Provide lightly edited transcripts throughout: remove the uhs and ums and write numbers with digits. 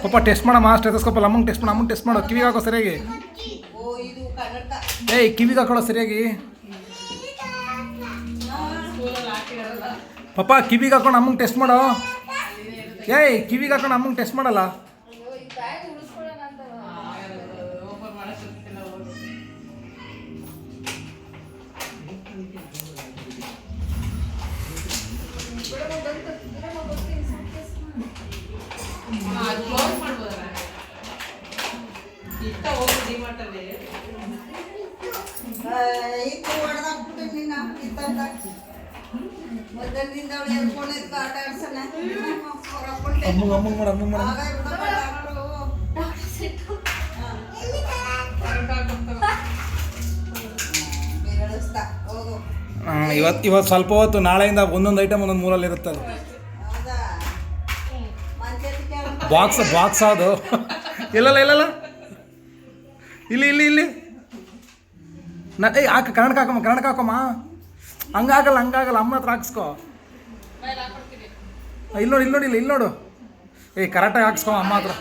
ಪಾಪ ಟೆಸ್ಟ್ ಮಾಡಮ್ಮ, ಸ್ಟೆಥೋಸ್ಕೋಪ್ ಅಲ್ಲ, ಅಮ್ಮಂಗೆ ಟೆಸ್ಟ್ ಮಾಡು, ಅಮ್ಮಂಗೆ ಟೆಸ್ಟ್ ಮಾಡು, ಕಿವಿಗೆ ಹಾಕೋ ಸರಿಯಾಗಿ. ಏಯ್ ಕಿವಿಗೆ ಹಾಕೊಳ್ಳೋ ಸರಿಯಾಗಿ. ಪಾಪ ಕಿವಿಗೆ ಹಾಕೊಂಡು ಅಮ್ಮಂಗೆ ಟೆಸ್ಟ್ ಮಾಡೋ. ಏಯ್ ಕಿವಿಗೆ ಹಾಕೊಂಡು ಅಮ್ಮಂಗೆ ಟೆಸ್ಟ್ ಮಾಡಲ್ಲ. ಇವತ್ತು ಸ್ವಲ್ಪ ಹೊತ್ತು, ನಾಳೆಯಿಂದ ಒಂದೊಂದು ಐಟಮ್ ಒಂದೊಂದು ಮೂರಲ್ಲಿ ಇರುತ್ತೆ. ಅದು ಬಾಕ್ಸ್ ಅದು. ಇಲ್ಲಲ್ಲ ಇಲ್ಲಿ ಏಯ್ ಹಾಕ, ಕನ್ನಡಕ ಹಾಕಮ್ಮ. ಹಂಗಾಗಲ್ಲ, ಅಮ್ಮನ ಹತ್ರ ಹಾಕ್ಸ್ಕೊ. ಇಲ್ಲಿ ನೋಡು. ಏಯ್ ಕರೆಕ್ಟಾಗಿ ಹಾಕ್ಸ್ಕೊ ಅಮ್ಮ ಹತ್ರ.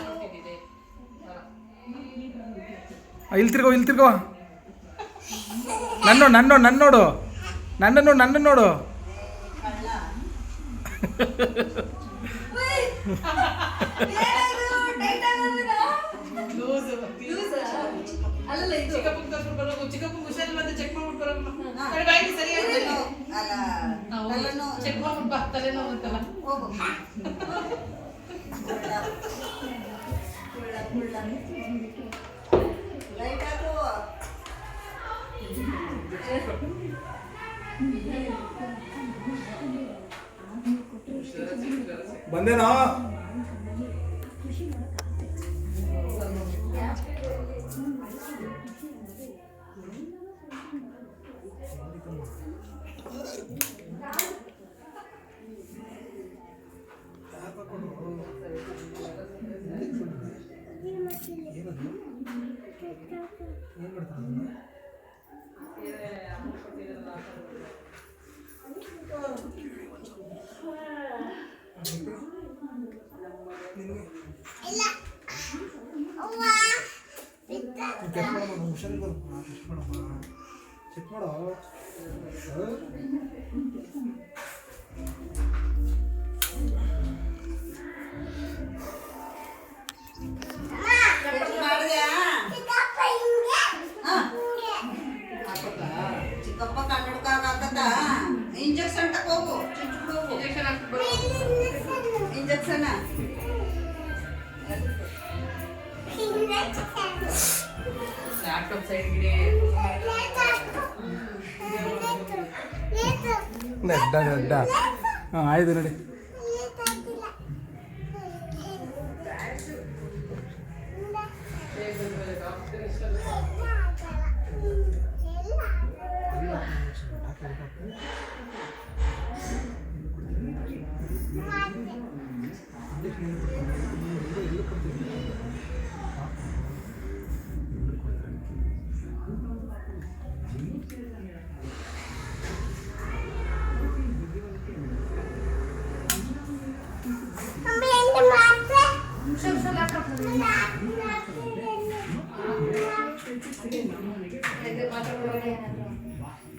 ಇಲ್ಲಿ ತಿರ್ಗೋ. ನನ್ನ ನೋಡು. ನನ್ನ ನೋಡು. ಬಂದೇನೋ. ಚೆಕ್ ಮಾಡೋ. ಚಿಕ್ಕಪ್ಪ ಕನ್ನಡಕ ಇಂಜೆಕ್ಷನ್ ತಗೋಗು. ಇಂಜೆಕ್ಷನ್ ಆಯ್ತು ನೋಡಿ.